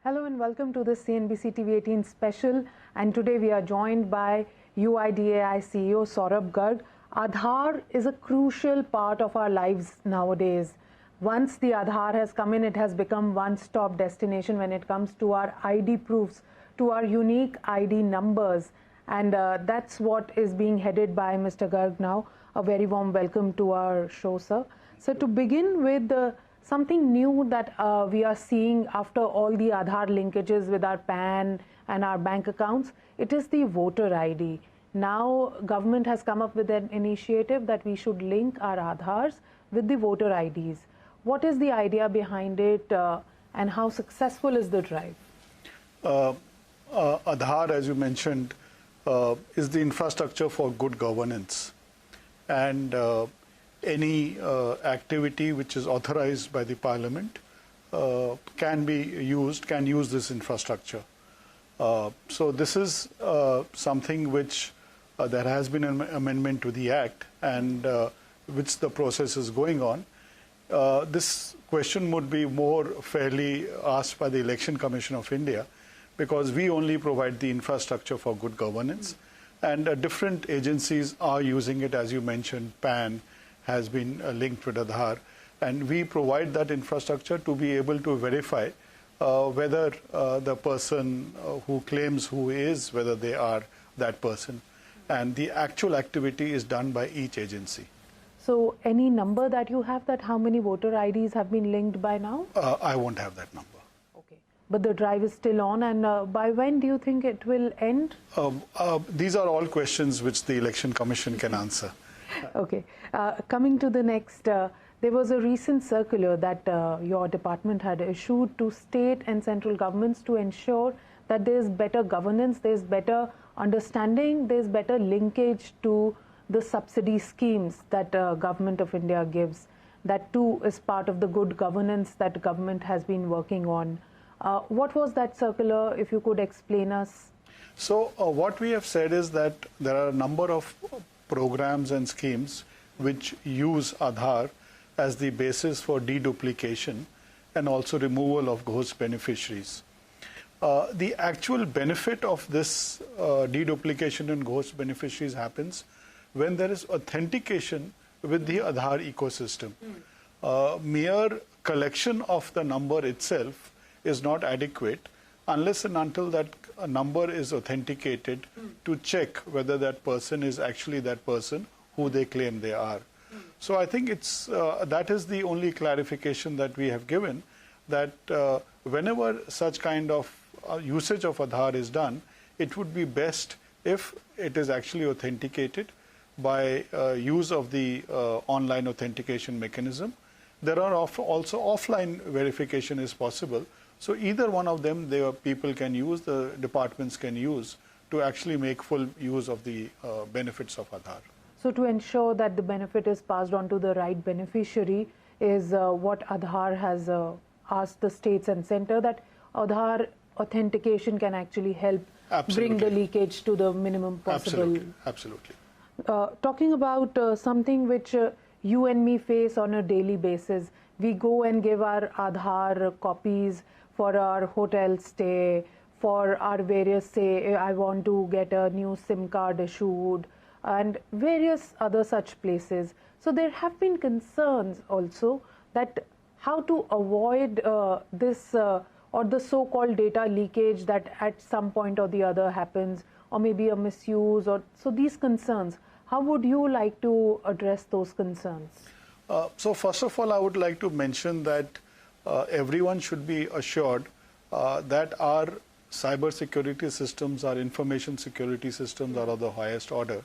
Hello and welcome to the CNBC-TV18 special, and today we are joined by UIDAI CEO Saurabh Garg. Aadhaar is a crucial part of our lives nowadays. Once the Aadhaar has come in, it has become one-stop destination when it comes to our ID proofs, to our unique ID numbers, and that's what is being headed by Mr. Garg now. A very warm welcome to our show, sir. So to begin with, something new that we are seeing after all the Aadhaar linkages with our PAN and our bank accounts, it is the voter ID. Now, government has come up with an initiative that we should link our Aadhaars with the voter IDs. What is the idea behind it and how successful is the drive? Aadhaar, as you mentioned, is the infrastructure for good governance. And any activity which is authorized by the Parliament can use this infrastructure. So this is something which there has been an amendment to the Act, and which the process is going on. This question would be more fairly asked by the Election Commission of India, because we only provide the infrastructure for good governance, and different agencies are using it. As you mentioned, PAN has been linked with Aadhaar, and we provide that infrastructure to be able to verify whether the person who claims who is, whether they are that person, and the actual activity is done by each agency. So any number that you have, that how many voter IDs have been linked by now? I won't have that number. Okay, but the drive is still on, and by when do you think it will end? These are all questions which the Election Commission can answer. Okay. Coming to the next, there was a recent circular that your department had issued to state and central governments to ensure that there is better governance, there is better understanding, there is better linkage to the subsidy schemes that Government of India gives. That too is part of the good governance that government has been working on. What was that circular, if you could explain us? So what we have said is that there are a number of programs and schemes which use Aadhaar as the basis for deduplication and also removal of ghost beneficiaries. The actual benefit of this deduplication and ghost beneficiaries happens when there is authentication with the Aadhaar ecosystem. Mere collection of the number itself is not adequate unless and until that number is authenticated to check whether that person is actually that person who they claim they are. So I think it's that is the only clarification that we have given, that whenever such kind of usage of Aadhaar is done, it would be best if it is actually authenticated by use of the online authentication mechanism. There are also offline verification is possible. So either one of them, people can use, the departments can use to actually make full use of the benefits of Aadhaar. So to ensure that the benefit is passed on to the right beneficiary is what Aadhaar has asked the states and center, that Aadhaar authentication can actually help bring the leakage to the minimum possible. Absolutely. Talking about something which you and me face on a daily basis, we go and give our Aadhaar copies for our hotel stay, for our various, say, I want to get a new SIM card issued, and various other such places. So there have been concerns also that how to avoid this or the so-called data leakage that at some point or the other happens, or maybe a misuse, or so these concerns. How would you like to address those concerns? So first of all, I would like to mention that everyone should be assured that our cyber security systems, our information security systems are of the highest order.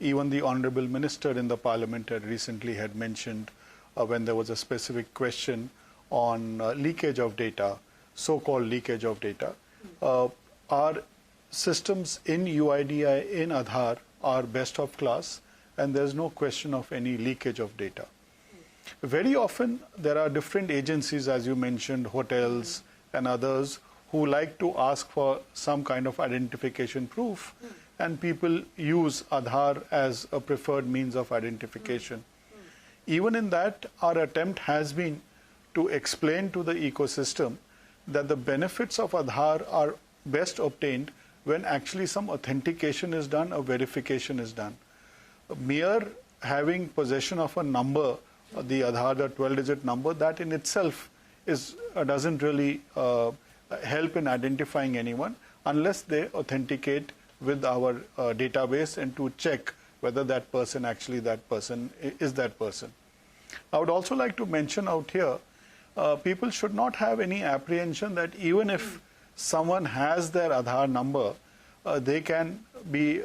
Even the Honorable Minister in the Parliament recently had mentioned when there was a specific question on leakage of data, so-called leakage of data. Our systems in UIDAI, in Aadhaar, are best of class, and there's no question of any leakage of data. Very often, there are different agencies, as you mentioned, hotels and others, who like to ask for some kind of identification proof, and people use Aadhaar as a preferred means of identification. Even in that, our attempt has been to explain to the ecosystem that the benefits of Aadhaar are best obtained when actually some authentication is done or verification is done. Mere having possession of a number, the Aadhaar, the 12-digit number, that in itself doesn't really help in identifying anyone unless they authenticate with our database and to check whether that person is that person. I would also like to mention out here, people should not have any apprehension that even if someone has their Aadhaar number, there can be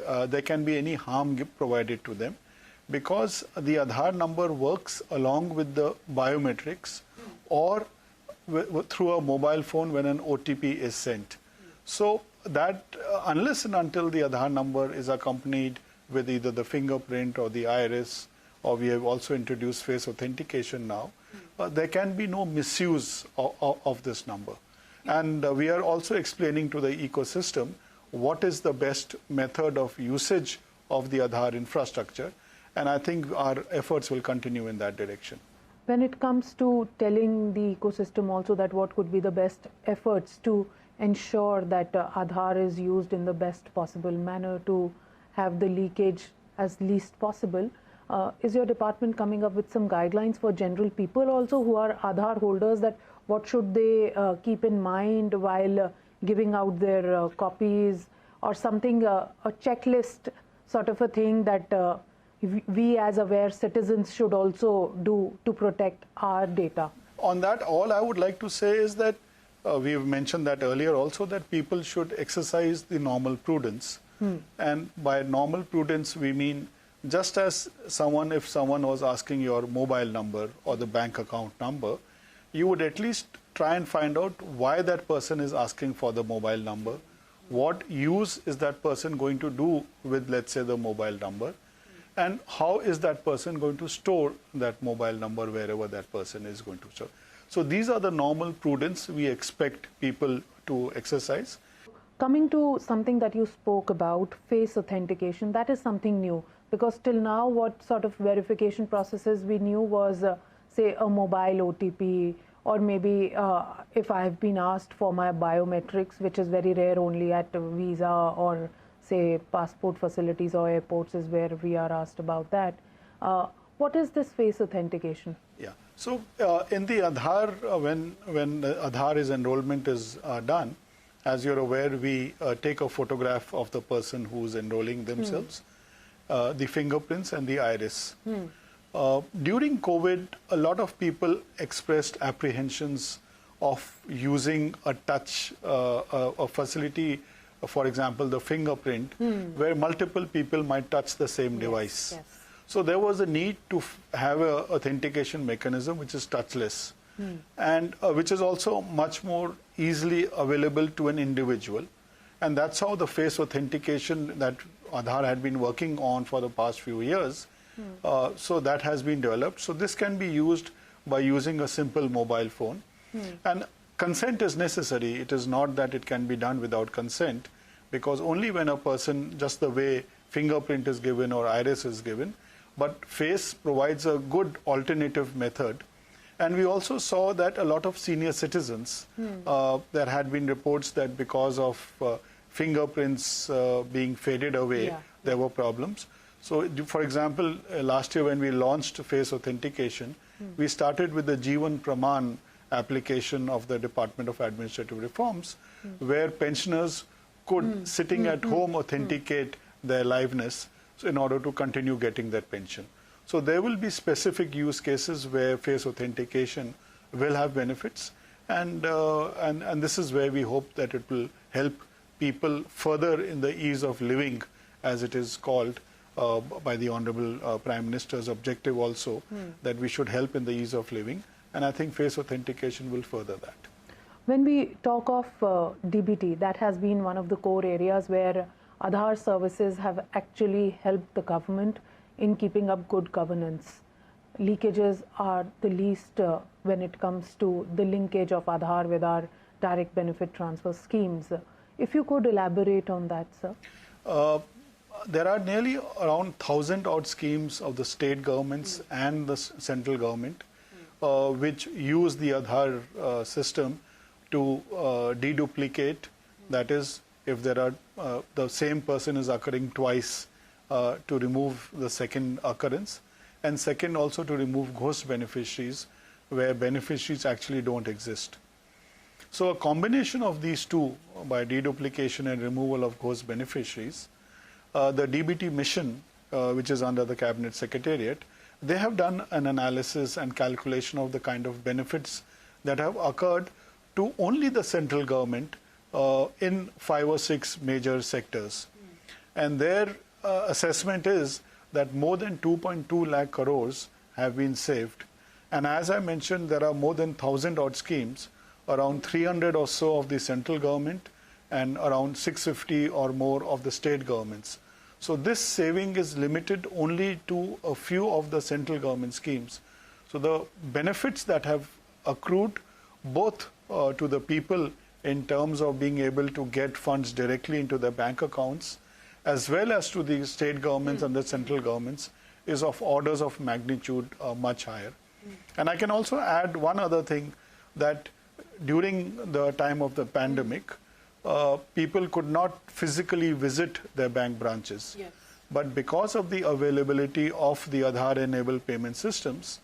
any harm provided to them, because the Aadhaar number works along with the biometrics or through a mobile phone when an OTP is sent. So that unless and until the Aadhaar number is accompanied with either the fingerprint or the iris, or we have also introduced face authentication now, there can be no misuse of this number. And we are also explaining to the ecosystem what is the best method of usage of the Aadhaar infrastructure, and I think our efforts will continue in that direction. When it comes to telling the ecosystem also that what could be the best efforts to ensure that Aadhaar is used in the best possible manner to have the leakage as least possible, is your department coming up with some guidelines for general people also who are Aadhaar holders, that what should they keep in mind while giving out their copies, or something, a checklist sort of a thing that we as aware citizens should also do to protect our data? On that, all I would like to say is that we have mentioned that earlier also, that people should exercise the normal prudence. And by normal prudence, we mean just as if someone was asking your mobile number or the bank account number, you would at least try and find out why that person is asking for the mobile number, what use is that person going to do with, let's say, the mobile number, and how is that person going to store that mobile number wherever that person is going to store. So these are the normal prudence we expect people to exercise. Coming to something that you spoke about, face authentication, that is something new, because till now what sort of verification processes we knew was, say, a mobile OTP, or maybe if I have been asked for my biometrics, which is very rare, only at visa or say passport facilities or airports is where we are asked about that. What is this face authentication? Yeah. So in the Aadhaar, when the Aadhaar enrollment is done, as you're aware, we take a photograph of the person who's enrolling themselves, the fingerprints and the iris. During COVID, a lot of people expressed apprehensions of using a touch a facility, for example, the fingerprint, where multiple people might touch the same device. Yes. So there was a need to have an authentication mechanism which is touchless, and which is also much more easily available to an individual. And that's how the face authentication that Aadhaar had been working on for the past few years, so that has been developed. So this can be used by using a simple mobile phone. And consent is necessary. It is not that it can be done without consent, because only when a person, just the way fingerprint is given or iris is given, but face provides a good alternative method. And we also saw that a lot of senior citizens, there had been reports that because of fingerprints being faded away, there were problems. So, for example, last year when we launched face authentication, we started with the Jeevan Praman application of the Department of Administrative Reforms, where pensioners could, sitting at home, authenticate their liveness in order to continue getting their pension. So there will be specific use cases where face authentication will have benefits, and this is where we hope that it will help people further in the ease of living, as it is called by the Honorable Prime Minister's objective also, that we should help in the ease of living, and I think face authentication will further that. When we talk of DBT, that has been one of the core areas where Aadhaar services have actually helped the government in keeping up good governance. Leakages are the least when it comes to the linkage of Aadhaar with our direct benefit transfer schemes. If you could elaborate on that, sir. There are nearly around 1,000 odd schemes of the state governments and the central government which use the Aadhaar system to deduplicate, that is, if there are the same person is occurring twice, to remove the second occurrence, and second also to remove ghost beneficiaries where beneficiaries actually don't exist. So a combination of these two, by deduplication and removal of ghost beneficiaries, the DBT mission, which is under the Cabinet Secretariat, they have done an analysis and calculation of the kind of benefits that have occurred to only the central government in 5 or 6 major sectors. And their assessment is that more than 2.2 lakh crores have been saved. And as I mentioned, there are more than 1,000 odd schemes, around 300 or so of the central government and around 650 or more of the state governments. So this saving is limited only to a few of the central government schemes. So the benefits that have accrued both to the people in terms of being able to get funds directly into their bank accounts, as well as to the state governments and the central governments, is of orders of magnitude much higher. And I can also add one other thing, that during the time of the pandemic, people could not physically visit their bank branches. Yes. But because of the availability of the Aadhaar-enabled payment systems,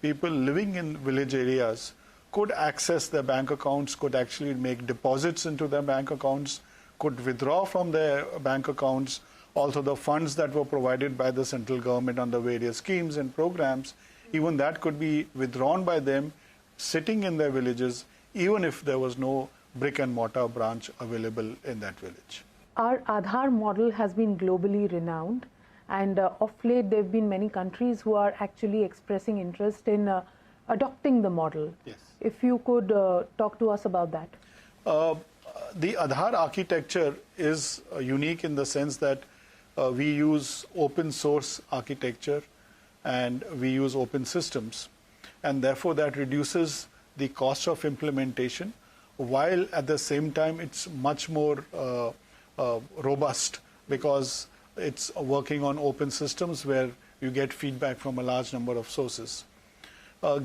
people living in village areas could access their bank accounts, could actually make deposits into their bank accounts, could withdraw from their bank accounts. Also, the funds that were provided by the central government under various schemes and programs, even that could be withdrawn by them sitting in their villages, even if there was no brick and mortar branch available in that village. Our Aadhaar model has been globally renowned, and of late there have been many countries who are actually expressing interest in adopting the model. Yes. If you could talk to us about that. The Aadhaar architecture is unique in the sense that we use open source architecture and we use open systems, and therefore that reduces the cost of implementation, while at the same time it's much more robust because it's working on open systems where you get feedback from a large number of sources.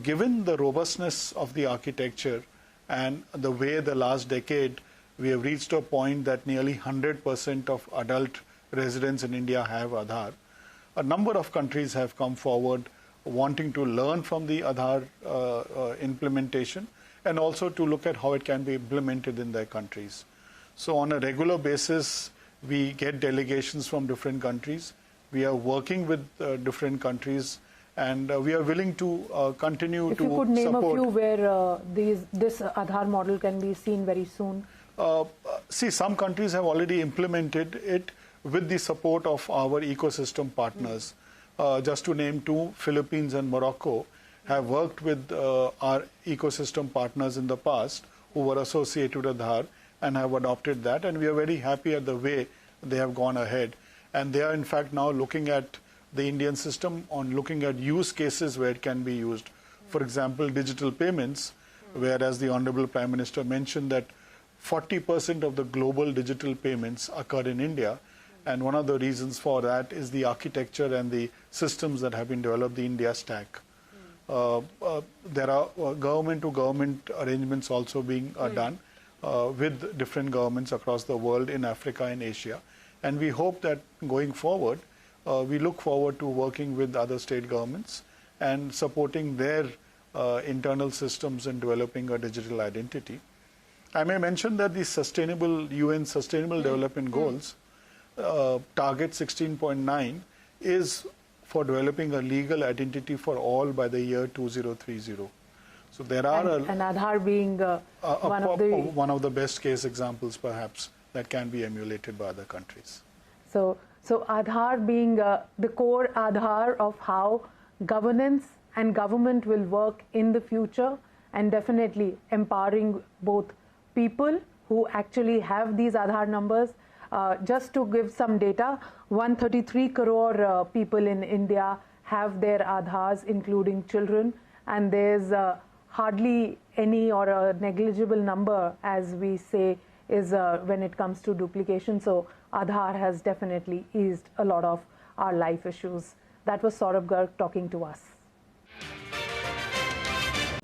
Given the robustness of the architecture and the way the last decade we have reached a point that nearly 100% of adult residents in India have Aadhaar, a number of countries have come forward wanting to learn from the Aadhaar implementation and also to look at how it can be implemented in their countries. So on a regular basis, we get delegations from different countries. We are working with different countries, and we are willing to continue to support. If you could name a few where this Aadhaar model can be seen very soon. See, some countries have already implemented it with the support of our ecosystem partners. Just to name two, Philippines and Morocco have worked with our ecosystem partners in the past who were associated with Aadhaar and have adopted that, and we are very happy at the way they have gone ahead. And they are in fact now looking at the Indian system on looking at use cases where it can be used. For example, digital payments, whereas the Honorable Prime Minister mentioned that 40% of the global digital payments occur in India, and one of the reasons for that is the architecture and the systems that have been developed, the India stack. There are government-to-government arrangements also being done with different governments across the world, in Africa and Asia. And we hope that going forward, we look forward to working with other state governments and supporting their internal systems in developing a digital identity. I may mention that the UN Sustainable Development Goals, target 16.9 is for developing a legal identity for all by the year 2030. So there are and Aadhaar being one of the best case examples perhaps that can be emulated by other countries. So Aadhaar being the core Aadhaar of how governance and government will work in the future, and definitely empowering both people who actually have these Aadhaar numbers. Just to give some data, 133 crore people in India have their Aadhaars, including children, and there's hardly any or a negligible number, as we say, is when it comes to duplication. So Aadhaar has definitely eased a lot of our life issues. That was Saurabh Garg talking to us.